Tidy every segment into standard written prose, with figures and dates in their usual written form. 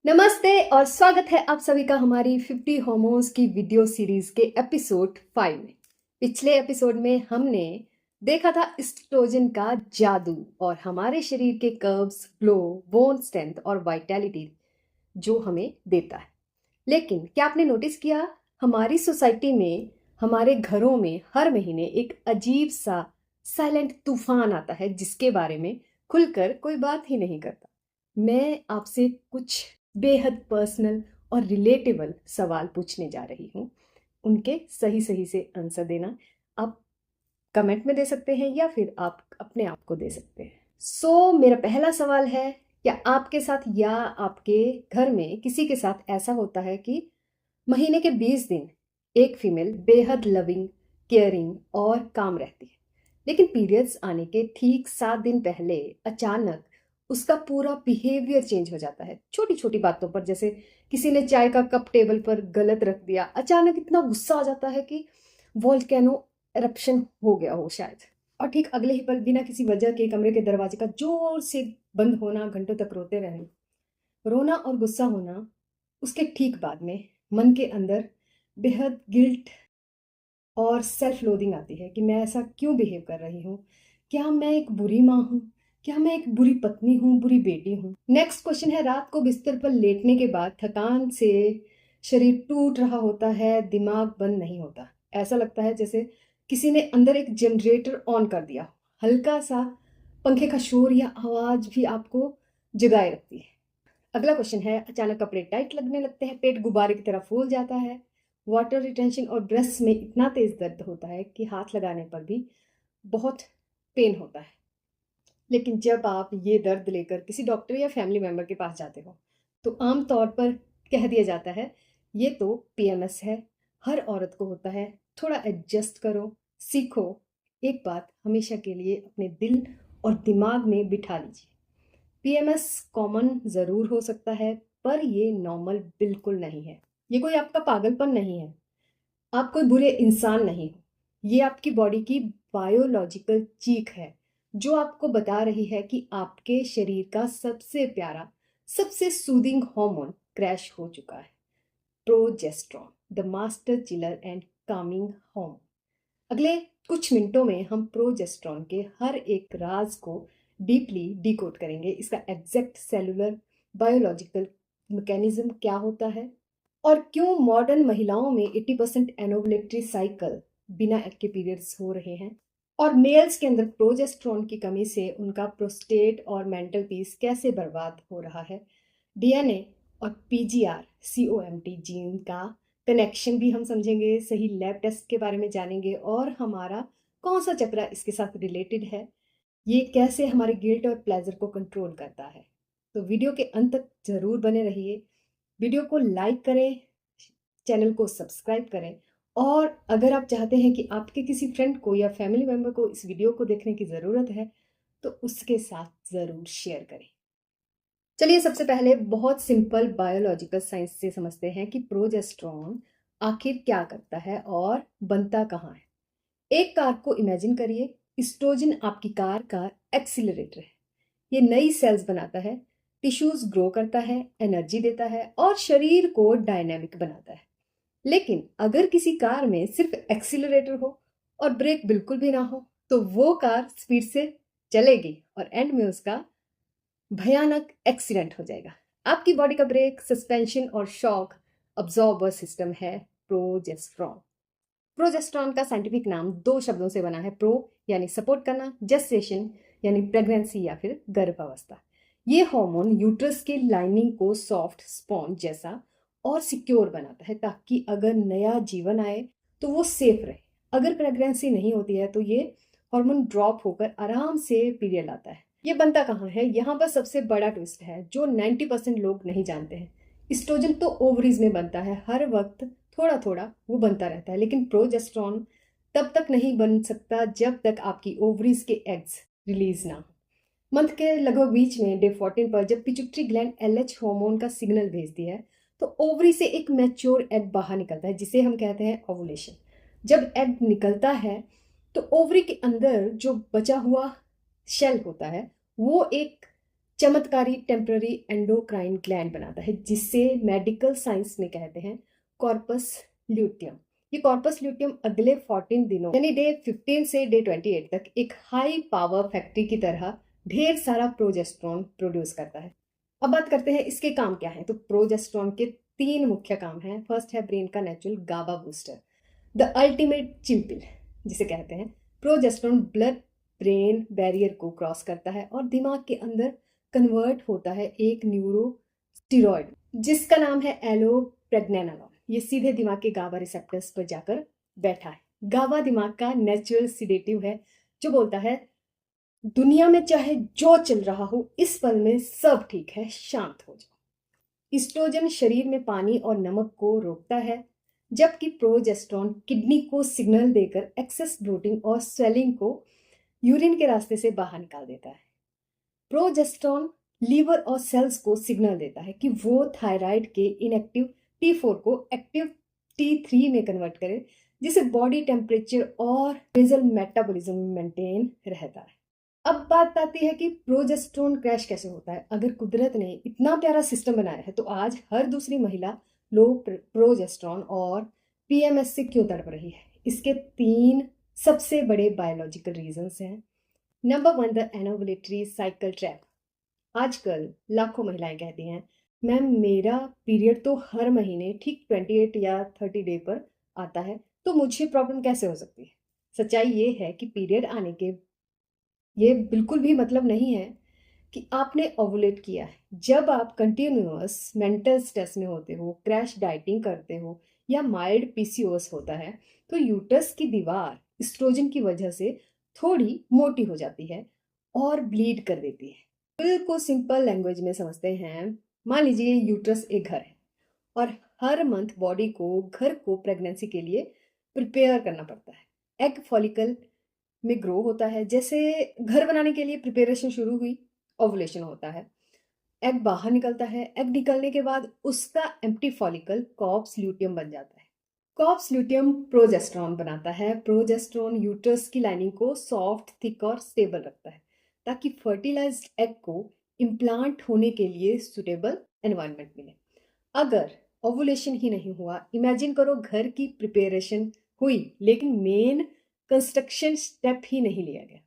नमस्ते और स्वागत है आप सभी का हमारी 50 हॉर्मोन्स की वीडियो सीरीज के एपिसोड 5 में। पिछले एपिसोड में हमने देखा था एस्ट्रोजन का जादू और हमारे शरीर के कर्व्स, ग्लो, बोन स्ट्रेंथ और वाइटैलिटी जो हमें देता है। लेकिन क्या आपने नोटिस किया, हमारी सोसाइटी में, हमारे घरों में हर महीने एक अजीब सा साइलेंट तूफान आता है जिसके बारे में खुलकर कोई बात ही नहीं करता। मैं आपसे कुछ बेहद पर्सनल और रिलेटेबल सवाल पूछने जा रही हूँ। उनके सही सही से आंसर देना आप कमेंट में दे सकते हैं या फिर आप अपने आप को दे सकते हैं। मेरा पहला सवाल है, क्या आपके साथ या आपके घर में किसी के साथ ऐसा होता है कि महीने के 20 दिन एक फीमेल बेहद लविंग, केयरिंग और काम रहती है, लेकिन पीरियड्स आने के ठीक 7 दिन पहले अचानक उसका पूरा बिहेवियर चेंज हो जाता है। छोटी छोटी बातों पर, जैसे किसी ने चाय का कप टेबल पर गलत रख दिया, अचानक इतना गुस्सा आ जाता है कि वोल्केनो एरप्शन हो गया हो शायद। और ठीक अगले ही पल बिना किसी वजह के कमरे के दरवाजे का जोर से बंद होना, घंटों तक रोते रहना, रोना और गुस्सा होना। उसके ठीक बाद में मन के अंदर बेहद गिल्ट और सेल्फ लोदिंग आती है कि मैं ऐसा क्यों बिहेव कर रही हूँ। क्या मैं एक बुरी माँ हूँ? क्या मैं एक बुरी पत्नी हूँ, बुरी बेटी हूँ? नेक्स्ट क्वेश्चन है, रात को बिस्तर पर लेटने के बाद थकान से शरीर टूट रहा होता है, दिमाग बंद नहीं होता, ऐसा लगता है जैसे किसी ने अंदर एक जनरेटर ऑन कर दिया। हल्का सा पंखे का शोर या आवाज भी आपको जगाए रखती है। अगला क्वेश्चन है, अचानक कपड़े टाइट लगने लगते हैं, पेट गुब्बारे की तरह फूल जाता है, वाटर रिटेंशन और ब्रेस्ट में इतना तेज दर्द होता है कि हाथ लगाने पर भी बहुत पेन होता है। लेकिन जब आप ये दर्द लेकर किसी डॉक्टर या फैमिली मेंबर के पास जाते हो तो आम तौर पर कह दिया जाता है ये तो पीएमएस है, हर औरत को होता है, थोड़ा एडजस्ट करो, सीखो। एक बात हमेशा के लिए अपने दिल और दिमाग में बिठा लीजिए, पीएमएस कॉमन ज़रूर हो सकता है पर ये नॉर्मल बिल्कुल नहीं है। ये कोई आपका पागलपन नहीं है, आप कोई बुरे इंसान नहीं हो। ये आपकी बॉडी की बायोलॉजिकल चीख है जो आपको बता रही है कि आपके शरीर का सबसे प्यारा, सबसे सूदिंग हार्मोन क्रैश हो चुका है, progesterone, the master chiller and Kameng hormone. अगले कुछ मिनटों में हम प्रोजेस्टेरॉन के हर एक राज को डीपली डिकोड करेंगे। इसका एग्जैक्ट सेलुलर बायोलॉजिकल मैकेनिज्म क्या होता है और क्यों मॉडर्न महिलाओं में 80% एनोवुलेटरी साइकिल बिना एग के पीरियड्स हो रहे हैं, और मेल्स के अंदर प्रोजेस्टेरॉन की कमी से उनका प्रोस्टेट और मेंटल पीस कैसे बर्बाद हो रहा है। डीएनए और पीजीआर सीओएमटी जीन का कनेक्शन भी हम समझेंगे, सही लैब टेस्ट के बारे में जानेंगे और हमारा कौन सा चक्र इसके साथ रिलेटेड है, ये कैसे हमारे गिल्ट और प्लेजर को कंट्रोल करता है। तो वीडियो के अंत तक जरूर बने रहिए। वीडियो को लाइक करें, चैनल को सब्सक्राइब करें और अगर आप चाहते हैं कि आपके किसी फ्रेंड को या फैमिली मेम्बर को इस वीडियो को देखने की ज़रूरत है तो उसके साथ ज़रूर शेयर करें। चलिए सबसे पहले बहुत सिंपल बायोलॉजिकल साइंस से समझते हैं कि प्रोजेस्टेरॉन आखिर क्या करता है और बनता कहाँ है। एक कार को इमेजिन करिए, एस्ट्रोजन आपकी कार का एक्सीलरेटर है। ये नई सेल्स बनाता है, टिश्यूज ग्रो करता है, एनर्जी देता है और शरीर को डायनेमिक बनाता है। लेकिन अगर किसी कार में सिर्फ एक्सीलरेटर हो और ब्रेक बिल्कुल भी ना हो तो वो कार स्पीड से चलेगी और एंड में उसका भयानक एक्सीडेंट हो जाएगा। आपकी बॉडी का ब्रेक, सस्पेंशन और शॉक अब्जॉर्बर सिस्टम है प्रोजेस्टेरॉन। प्रोजेस्टेरॉन का साइंटिफिक नाम दो शब्दों से बना है, प्रो यानी सपोर्ट करना, जेस्टेशन यानी प्रेगनेंसी या फिर गर्भावस्था। ये हार्मोन यूट्रस के लाइनिंग को सॉफ्ट स्पॉन्ज जैसा और सिक्योर बनाता है ताकि अगर नया जीवन आए तो वो सेफ रहे। अगर प्रेगनेंसी नहीं होती है तो ये हार्मोन ड्रॉप होकर आराम से पीरियड आता है। ये बनता कहाँ है, यहाँ पर सबसे बड़ा ट्विस्ट है जो 90% लोग नहीं जानते हैं। एस्ट्रोजन तो ओवरीज में बनता है, हर वक्त थोड़ा थोड़ा वो बनता रहता है, लेकिन प्रोजेस्टेरॉन तब तक नहीं बन सकता जब तक आपकी ओवरीज के एग्स रिलीज ना हो। मंथ के लगभग बीच में डे 14 पर जब पिट्यूटरी ग्लैंड एलएच हार्मोन का सिग्नल भेजती है तो ओवरी से एक मैच्योर एग बाहर निकलता है जिसे हम कहते हैं ओवुलेशन। जब एग निकलता है तो ओवरी के अंदर जो बचा हुआ शेल होता है वो एक चमत्कारी टेम्पररी एंडोक्राइन ग्लैंड बनाता है, जिसे मेडिकल साइंस में कहते हैं कॉर्पस ल्यूटियम। ये कॉर्पस ल्यूटियम अगले 14 दिनों यानी डे 15 से डे 28 तक एक हाई पावर फैक्ट्री की तरह ढेर सारा प्रोजेस्टेरॉन प्रोड्यूस करता है। अब बात करते हैं इसके काम क्या है। तो प्रोजेस्टेरॉन के 3 मुख्य काम हैं। फर्स्ट है ब्रेन का natural GABA booster, the ultimate chill जिसे कहते हैं। प्रोजेस्टेरॉन ब्लड ब्रेन बैरियर को क्रॉस करता है और दिमाग के अंदर कन्वर्ट होता है एक न्यूरो स्टीरॉयड जिसका नाम है एलोप्रेग्नेनोलोन। ये सीधे दिमाग के गाबा रिसेप्टर्स पर जाकर बैठा है। गाबा दिमाग का नेचुरल सिडेटिव है जो बोलता है दुनिया में चाहे जो चल रहा हो इस पल में सब ठीक है, शांत हो जाओ। एस्ट्रोजन शरीर में पानी और नमक को रोकता है, जबकि प्रोजेस्टेरॉन किडनी को सिग्नल देकर एक्सेस ब्लोटिंग और स्वेलिंग को यूरिन के रास्ते से बाहर निकाल देता है। प्रोजेस्टेरॉन लीवर और सेल्स को सिग्नल देता है कि वो थायराइड के इनएक्टिव T4 को एक्टिव T3 में कन्वर्ट करे, जिससे बॉडी टेम्परेचर और बेसल मेटाबॉलिज्म मेंटेन रहता है। अब बात आती है कि प्रोजेस्टेरॉन क्रैश कैसे होता है। अगर कुदरत ने इतना प्यारा सिस्टम बनाया है तो आज हर दूसरी महिला लो प्रोजेस्टेरॉन और PMS से क्यों तड़प रही है। इसके 3 सबसे बड़े बायोलॉजिकल रीजंस हैं। Number 1, the anovulatory cycle trap. आजकल लाखों महिलाएं कहती हैं मैम मेरा पीरियड तो हर महीने ठीक 28 या 30 डे पर आता है, तो मुझे प्रॉब्लम कैसे हो सकती है। सच्चाई ये है कि पीरियड आने के ये बिल्कुल भी मतलब नहीं है कि आपने ओवुलेट किया है। जब आप कंटिन्यूअस मेंटल स्ट्रेस में होते हो, क्रैश डाइटिंग करते हो या माइल्ड PCOS होता है तो यूटरस की दीवार एस्ट्रोजन की वजह से थोड़ी मोटी हो जाती है और ब्लीड कर देती है। बिल्कुल सिंपल लैंग्वेज में समझते हैं। मान लीजिए यूट्रस एक घर है और हर मंथ बॉडी को घर को प्रेगनेंसी के लिए प्रिपेयर करना पड़ता है। एग फॉलिकल में ग्रो होता है। जैसे घर बनाने के लिए प्रिपरेशन शुरू हुई, ओवुलेशन होता है, एग बाहर निकलता है। एग निकलने के बाद उसका एम्प्टी फॉलिकल कॉर्पस ल्यूटियम बन जाता है। कॉर्पस ल्यूटियम प्रोजेस्टेरॉन बनाता है। प्रोजेस्टेरॉन यूट्रस की लाइनिंग को सॉफ्ट, थिक और स्टेबल रखता है ताकि फर्टिलाइज्ड एग को इम्प्लांट होने के लिए सुटेबल एनवायरनमेंट मिले। अगर ओवुलेशन ही नहीं हुआ, इमेजिन करो घर की प्रिपरेशन हुई लेकिन मेन कंस्ट्रक्शन स्टेप ही नहीं लिया गया,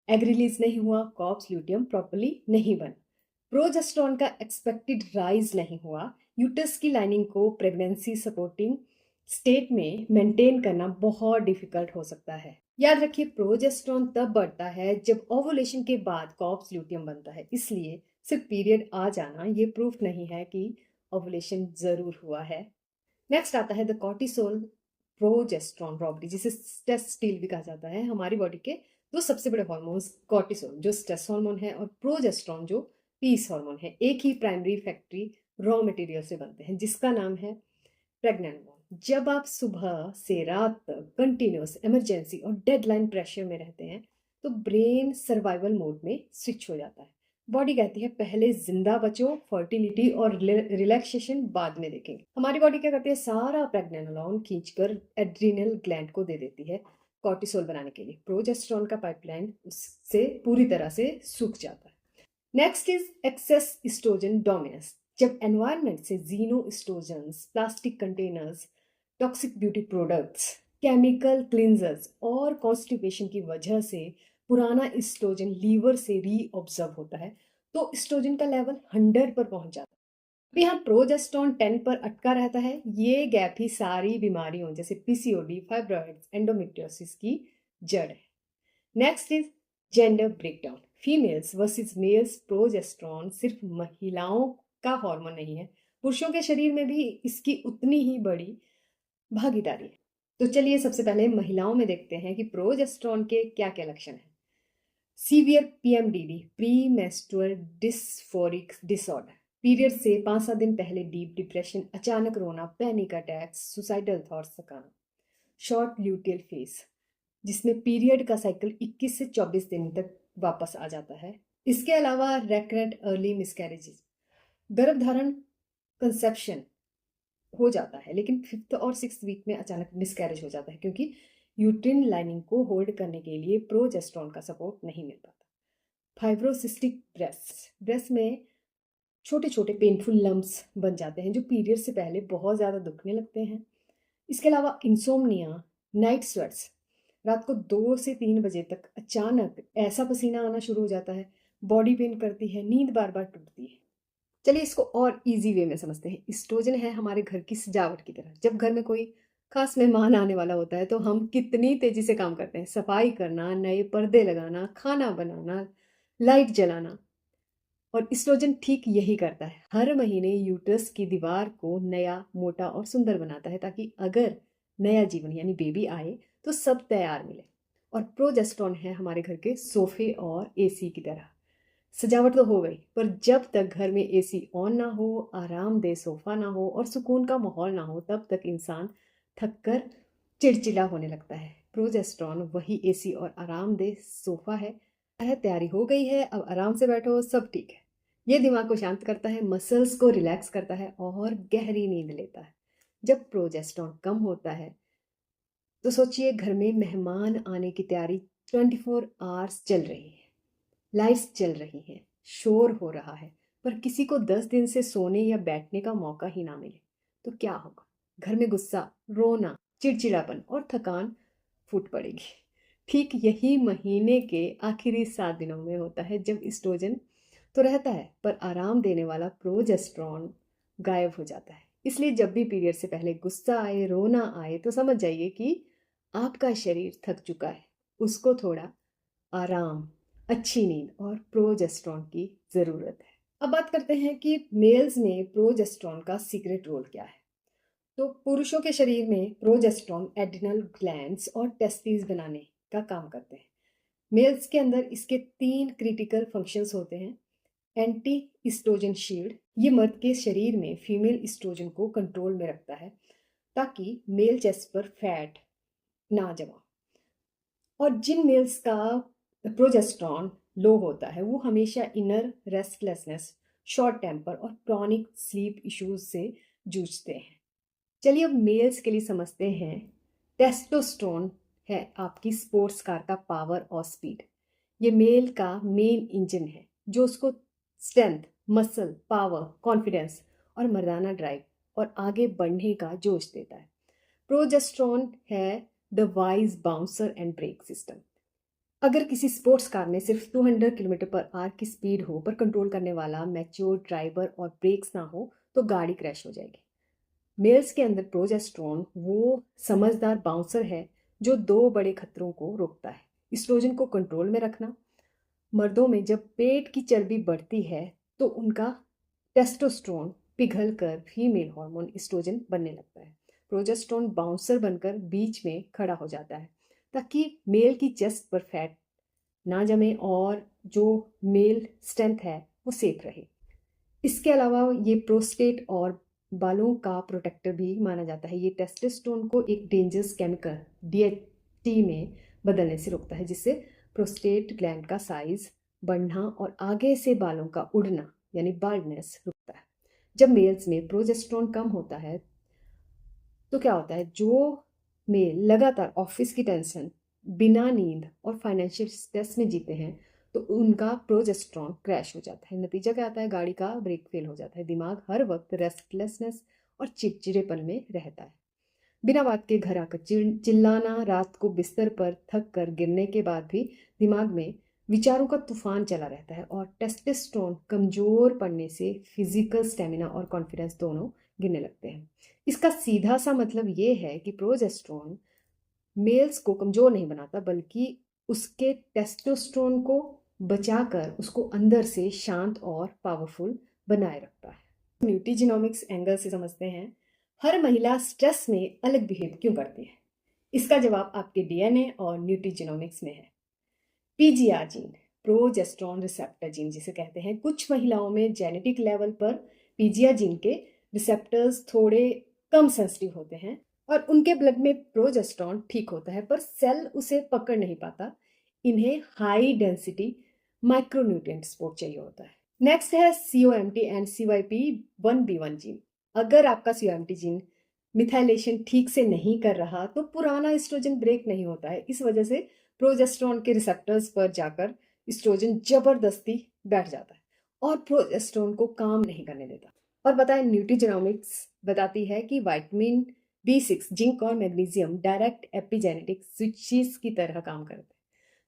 एग रिलीज नहीं हुआ, कॉर्पस ल्यूटियम प्रॉपर्ली नहीं बना, प्रोजेस्टेरॉन का एक्सपेक्टेड राइज नहीं हुआ, यूटरस की लाइनिंग को प्रेगनेंसी सपोर्टिंग स्टेट में मेंटेन करना बहुत डिफिकल्ट हो सकता है। याद रखिए प्रोजेस्टेरॉन तब बढ़ता है जब ओवुलेशन के बाद कॉर्पस ल्यूटियम बनता है। इसलिए सिर्फ पीरियड आ जाना ये प्रूफ नहीं है कि ओवुलेशन जरूर हुआ है। नेक्स्ट आता है द कॉर्टिसोल प्रोजेस्टेरॉन रॉबरी, जिसे स्ट्रेस स्टील भी कहा जाता है। हमारी बॉडी के 2 सबसे बड़े हार्मोन्स कॉर्टिसोल जो स्ट्रेस हार्मोन है और प्रोजेस्टेरॉन जो पीस हार्मोन है, एक ही प्राइमरी फैक्ट्री रॉ मटेरियल से बनते हैं जिसका नाम है प्रेग्नेंट। जब आप सुबह से रात तक कंटिन्यूस इमरजेंसी और डेडलाइन प्रेशर में रहते हैं तो ब्रेन सर्वाइवल मोड में स्विच हो जाता है। बॉडी कहती है पहले जिंदा बचो, फर्टिलिटी और रिलैक्सेशन बाद में देखेंगे। हमारी बॉडी क्या करती है, सारा प्रेग्नेनोलोन खींचकर एड्रिनल ग्लैंड को दे देती है कॉर्टिसोल बनाने के लिए। प्रोजेस्टेरॉन का पाइपलाइन उससे पूरी तरह से सूख जाता है। Next is excess estrogen dominance. जब एनवायरनमेंट से xenoestrogens, plastic containers, toxic beauty products, chemical cleansers और कॉन्स्टिपेशन की वजह से पुराना एस्ट्रोजन लीवर से रीऑब्जर्व होता है तो एस्ट्रोजन का लेवल 100 पर पहुंच जाता है। यहाँ प्रोजेस्टेरॉन 10 पर अटका रहता है। ये गैप ही सारी बीमारियों जैसे PCOD, फाइब्रॉइड्स, एंडोमेट्रियोसिस की जड़ है। Next is gender breakdown. Females versus males. Progesterone सिर्फ महिलाओं का हार्मोन नहीं है, पुरुषों के शरीर में भी इसकी उतनी ही बड़ी भागीदारी है। तो चलिए सबसे पहले महिलाओं में देखते हैं कि प्रोजेस्टेरॉन के क्या क्या लक्षण हैं। Severe PMDD, pre menstrual dysphoric disorder. Period से 5-7 दिन पहले डीप डिप्रेशन, अचानक रोना, पैनिक अटैक्स, सुसाइडल थॉट्स सताना। शॉर्ट ल्यूटियल फेज, जिसमें पीरियड का साइकिल 21 से 24 दिन तक वापस आ जाता है। इसके अलावा रेकरेंट अर्ली मिसकैरेजेस, गर्भधारण कंसेप्शन हो जाता है लेकिन 5th और 6th वीक में अचानक मिसकैरेज हो जाता है क्योंकि यूट्रिन लाइनिंग को होल्ड करने के लिए प्रोजेस्टेरॉन का सपोर्ट नहीं मिल पाता। फाइब्रोसिस्टिक ब्रेस्ट में छोटे छोटे पेनफुल लम्प्स बन जाते हैं जो पीरियड से पहले बहुत ज़्यादा दुखने लगते हैं। इसके अलावा इंसोम्निया, नाइट स्वेट्स, रात को 2 से 3 बजे तक अचानक ऐसा पसीना आना शुरू हो जाता है, बॉडी पेन करती है, नींद बार बार टूटती है। चलिए इसको और इजी वे में समझते हैं। एस्ट्रोजन है हमारे घर की सजावट की तरह। जब घर में कोई खास मेहमान आने वाला होता है तो हम कितनी तेजी से काम करते हैं, सफाई करना, नए पर्दे लगाना, खाना बनाना, लाइट जलाना। और एस्ट्रोजन ठीक यही करता है, हर महीने यूट्रस की दीवार को नया, मोटा और सुंदर बनाता है ताकि अगर नया जीवन यानी बेबी आए तो सब तैयार मिले। और प्रोजेस्टेरोन है हमारे घर के सोफे और एसी की तरह। सजावट तो हो गई, पर जब तक घर में एसी ऑन ना हो, आरामदेह सोफा ना हो और सुकून का माहौल ना हो, तब तक इंसान थककर चिड़चिड़ा होने लगता है। प्रोजेस्टेरोन वही एसी और आरामदेह सोफा है। तैयारी हो गई है, अब आराम से बैठो, सब ठीक है। ये दिमाग को शांत करता है, मसल्स को रिलैक्स करता है और गहरी नींद लेता है। जब प्रोजेस्टेरोन कम होता है तो सोचिए घर में मेहमान आने की तैयारी 24 आवर्स चल रही है, लाइट्स चल रही हैं, शोर हो रहा है, पर किसी को 10 दिन से सोने या बैठने का मौका ही ना मिले तो क्या होगा? घर में गुस्सा, रोना, चिड़चिड़ापन और थकान फूट पड़ेगी। ठीक यही महीने के आखिरी 7 दिनों में होता है जब एस्ट्रोजन तो रहता है पर आराम देने वाला प्रोजेस्टेरोन गायब हो जाता है। इसलिए जब भी पीरियड से पहले गुस्सा आए, रोना आए तो समझ जाइए कि आपका शरीर थक चुका है, उसको थोड़ा आराम, अच्छी नींद और प्रोजेस्टेरोन की ज़रूरत है। अब बात करते हैं कि मेल्स में प्रोजेस्टेरोन का सीक्रेट रोल क्या है। तो पुरुषों के शरीर में प्रोजेस्टेरोन एड्रिनल ग्लैंड्स और टेस्टिस बनाने का काम करते हैं। मेल्स के अंदर इसके 3 क्रिटिकल फंक्शंस होते हैं। एंटी एस्ट्रोजन शील्ड, ये मर्द के शरीर में फीमेल एस्ट्रोजन को कंट्रोल में रखता है ताकि मेल चेस्ट पर फैट ना जमा। और जिन मेल्स का प्रोजेस्टेरोन लो होता है वो हमेशा इनर रेस्टलेसनेस, शॉर्ट टेम्पर और क्रॉनिक स्लीप इश्यूज से जूझते हैं। चलिए अब मेल्स के लिए समझते हैं। टेस्टोस्टेरोन है आपकी स्पोर्ट्स कार का पावर और स्पीड। ये मेल का मेन इंजन है जो उसको स्ट्रेंथ, मसल, पावर, कॉन्फिडेंस और मर्दाना ड्राइव और आगे बढ़ने का जोश देता है। प्रोजेस्टेरोन है the wise bouncer and brake system. अगर किसी स्पोर्ट्स कार में सिर्फ 200 किलोमीटर पर आवर की स्पीड हो पर कंट्रोल करने वाला मैच्योर ड्राइवर और ब्रेक्स ना हो तो गाड़ी क्रैश हो जाएगी। मेल्स के अंदर प्रोजेस्टेरोन वो समझदार बाउंसर है जो 2 बड़े खतरों को रोकता है। एस्ट्रोजन को कंट्रोल में रखना, मर्दों में जब पेट की चर्बी बढ़ती है तो उनका टेस्टोस्टेरोन पिघल कर फीमेल हार्मोन एस्ट्रोजन बनने लगता है। प्रोजेस्टेरोन बाउंसर बनकर बीच में खड़ा हो जाता है ताकि मेल की चेस्ट पर फैट ना जमे और जो मेल स्ट्रेंथ है वो सेफ रहे। इसके अलावा ये प्रोस्टेट और बालों का प्रोटेक्टर भी माना जाता है। ये टेस्टोस्टेरोन को एक डेंजरस केमिकल डीएचटी में बदलने से रोकता है जिससे प्रोस्टेट ग्लैंड का साइज बढ़ना और आगे से बालों का उड़ना यानी बाल्डनेस रुकता है। जब मेल्स में प्रोजेस्टेरोन कम होता है तो क्या होता है, जो मेल लगातार ऑफिस की टेंशन, बिना नींद और फाइनेंशियल स्ट्रेस में जीते हैं तो उनका प्रोजेस्टेरोन क्रैश हो जाता है। नतीजा क्या आता है, गाड़ी का ब्रेक फेल हो जाता है, दिमाग हर वक्त रेस्टलेसनेस और चिड़चिड़ेपन में रहता है, बिना बात के घर आकर चिल्लाना, रात को बिस्तर पर थक कर गिरने के बाद भी दिमाग में विचारों का तूफान चला रहता है। और टेस्टोस्टेरोन कमजोर पड़ने से फिजिकल स्टेमिना और कॉन्फिडेंस दोनों गिरने लगते हैं। इसका सीधा सा मतलब ये है कि प्रोजेस्टेरोन मेल्स को कमजोर नहीं बनाता बल्कि उसके टेस्टोस्टेरोन को बचाकर उसको अंदर से शांत और पावरफुल बनाए रखता है। न्यूट्रीजिनोमिक्स एंगल से समझते हैं, हर महिला स्ट्रेस में अलग बिहेव क्यों करती है? इसका जवाब आपके डीएनए और न्यूट्रीजिनोमिक्स में है। PGR gene, progesterone receptor gene जिसे कहते हैं, कुछ महिलाओं में जेनेटिक लेवल पर पीजीआर जीन के रिसेप्टर्स थोड़े कम सेंसिटिव होते हैं और उनके ब्लड में प्रोजेस्टेरोन ठीक होता है पर सेल उसे पकड़ नहीं पाता। इन्हें हाई डेंसिटी माइक्रोन्यूट्रिएंट सपोर्ट चाहिए होता है। नेक्स्ट है COMT एंड CYP1B1 जीन। अगर आपका COMT जीन मिथाइलेशन ठीक से नहीं कर रहा तो पुराना एस्ट्रोजन ब्रेक नहीं होता है। इस वजह से प्रोजेस्टेरोन के रिसेप्टर्स पर जाकर एस्ट्रोजन जबरदस्ती बैठ जाता है और प्रोजेस्टेरोन को काम नहीं करने देता। और बताएं, न्यूट्रिजेनोमिक्स बताती है कि विटामिन B6, जिंक और मैग्नीशियम डायरेक्ट एपिजेनेटिक स्विचेस की तरह काम करते हैं,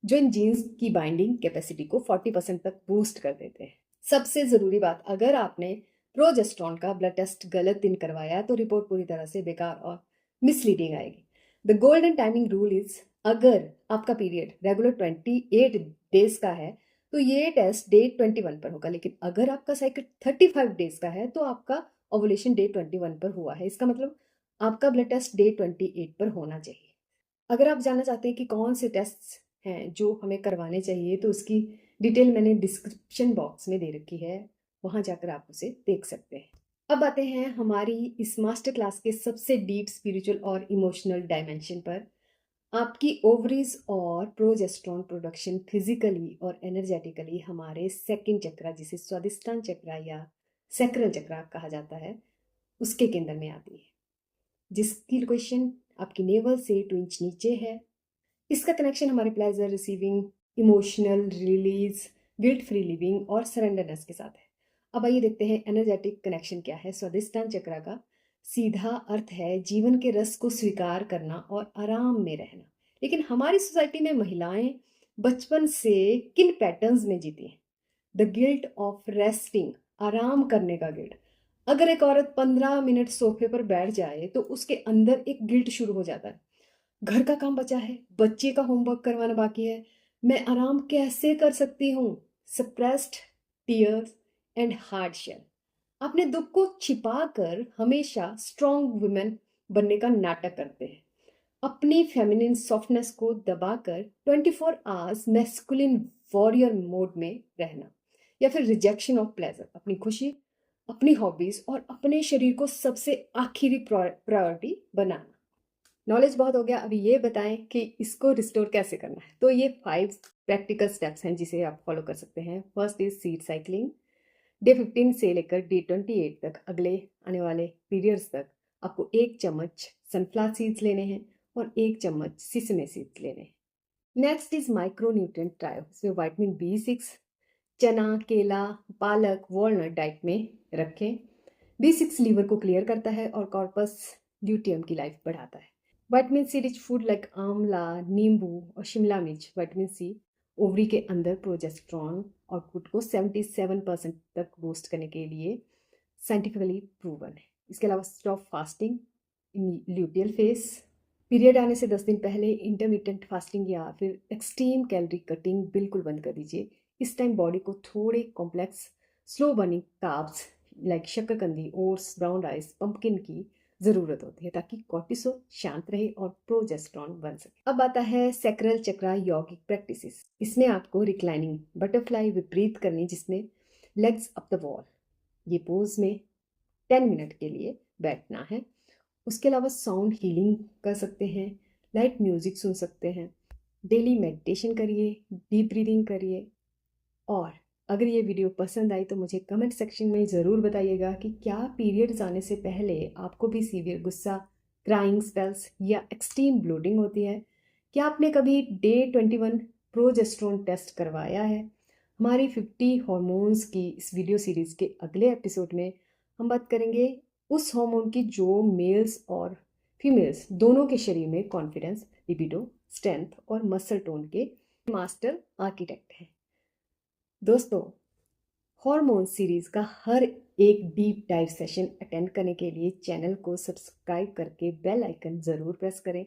जो इन जीन्स की बाइंडिंग कैपेसिटी को 40% तक बूस्ट कर देते हैं। सबसे ज़रूरी बात, अगर आपने प्रोजेस्टेरोन का ब्लड टेस्ट गलत दिन करवाया तो रिपोर्ट पूरी तरह से बेकार और मिसलीडिंग आएगी। The golden timing rule is, अगर आपका पीरियड रेगुलर 28 डेज का है तो ये टेस्ट डे 21 पर होगा, लेकिन अगर आपका साइकिल 35 डेज का है तो आपका ओवुलेशन डे 21 पर हुआ है। इसका मतलब आपका ब्लड टेस्ट डे 28 पर होना चाहिए। अगर आप जानना चाहते हैं कि कौन से टेस्ट हैं जो हमें करवाने चाहिए तो उसकी डिटेल मैंने डिस्क्रिप्शन बॉक्स में दे रखी है, वहाँ जाकर आप उसे देख सकते हैं। अब आते हैं हमारी इस मास्टर क्लास के सबसे डीप स्पिरिचुअल और इमोशनल डायमेंशन पर। आपकी ओवरीज और प्रोजेस्टेरोन प्रोडक्शन फिजिकली और एनर्जेटिकली हमारे सेकंड चक्रा, जिसे स्वादिष्टान चक्रा या सैक्रल चक्रा कहा जाता है, उसके केंद्र में आती है, जिसकी लोकेशन आपकी नेवल से 2 इंच नीचे है। इसका कनेक्शन हमारे pleasure receiving, emotional release, guilt free living और सरेंडरनेस के साथ है। अब आइए देखते हैं एनर्जेटिक कनेक्शन क्या है। स्वादिष्टान चक्र का सीधा अर्थ है जीवन के रस को स्वीकार करना और आराम में रहना। लेकिन हमारी सोसाइटी में महिलाएं बचपन से किन पैटर्न्स में जीती हैं? द गिल्ट ऑफ रेस्टिंग, आराम करने का गिल्ट। अगर एक औरत 15 मिनट सोफे पर बैठ जाए तो उसके अंदर एक गिल्ट शुरू हो जाता है, घर का काम बचा है, बच्चे का होमवर्क करवाना बाकी है, मैं आराम कैसे कर सकती हूँ? Suppressed tears and hard shell. अपने दुख को छिपाकर हमेशा स्ट्रॉन्ग वुमेन बनने का नाटक करते हैं, अपनी फेमिनिन सॉफ्टनेस को दबाकर 24 आवर्स मैस्कुलिन वॉरियर मोड में रहना, या फिर रिजेक्शन ऑफ प्लेजर, अपनी खुशी, अपनी हॉबीज और अपने शरीर को सबसे आखिरी प्रायोरिटी बनाना। नॉलेज बहुत हो गया, अभी ये बताएं कि इसको रिस्टोर कैसे करना है। तो ये 5 प्रैक्टिकल स्टेप्स हैं जिसे आप फॉलो कर सकते हैं। First is seed cycling. Day 15 से लेकर डे 28 तक, अगले आने वाले पीरियड्स तक, आपको 1 चम्मच सनफ्लावर सीड्स लेने हैं और 1 चम्मच सिसमे सीड्स लेने हैं। Next is micro nutrient trio. इसमें विटामिन B6 चना, केला, पालक, वॉलनट डाइट में रखें। B6 लीवर को क्लियर करता है और कॉर्पस ल्यूटियम की लाइफ बढ़ाता है। Vitamin C rich food like आंवला, नींबू और शिमला मिर्च, विटामिन सी ओवरी के अंदर प्रोजेस्टेरोन आउटपुट को 77% तक बूस्ट करने के लिए साइंटिफिकली प्रूवन है। इसके अलावा स्टॉप फास्टिंग इन ल्यूटियल फेस। पीरियड आने से 10 दिन पहले इंटरमिटेंट फास्टिंग या फिर एक्सट्रीम कैलोरी कटिंग बिल्कुल बंद कर दीजिए। इस टाइम बॉडी को थोड़े complex slow burning carbs like शक्करकंदी, ओट्स, ब्राउन राइस, पंपकिन की ज़रूरत होती है ताकि कॉर्टिसोल शांत रहे और प्रोजेस्टेरोन बन सके। अब आता है सैक्रल चक्रा यौगिक प्रैक्टिसेस। इसमें आपको रिक्लाइनिंग बटरफ्लाई विपरीत करनी, जिसमें लेग्स अप द वॉल, ये पोज में 10 मिनट के लिए बैठना है। उसके अलावा साउंड हीलिंग कर सकते हैं, लाइट म्यूजिक सुन सकते हैं, डेली मेडिटेशन करिए, डीप ब्रीदिंग करिए। और अगर ये वीडियो पसंद आई तो मुझे कमेंट सेक्शन में ज़रूर बताइएगा कि क्या पीरियड्स आने से पहले आपको भी सीवियर गुस्सा, क्राइंग स्पेल्स या एक्सट्रीम ब्लोटिंग होती है? क्या आपने कभी डे 21 प्रोजेस्टेरोन टेस्ट करवाया है? हमारी 50 हॉर्मोन्स की इस वीडियो सीरीज़ के अगले एपिसोड में हम बात करेंगे उस हार्मोन की जो मेल्स और फीमेल्स दोनों के शरीर में कॉन्फिडेंस, लिबिडो, स्ट्रेंथ और मसल टोन के मास्टर आर्किटेक्ट हैं। दोस्तों, हॉर्मोन सीरीज का हर एक डीप डाइव सेशन अटेंड करने के लिए चैनल को सब्सक्राइब करके बेल आइकन ज़रूर प्रेस करें।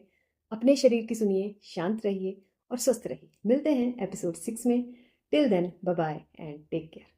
अपने शरीर की सुनिए, शांत रहिए और स्वस्थ रहिए। मिलते हैं एपिसोड 6 में। Till then, bye bye and take care.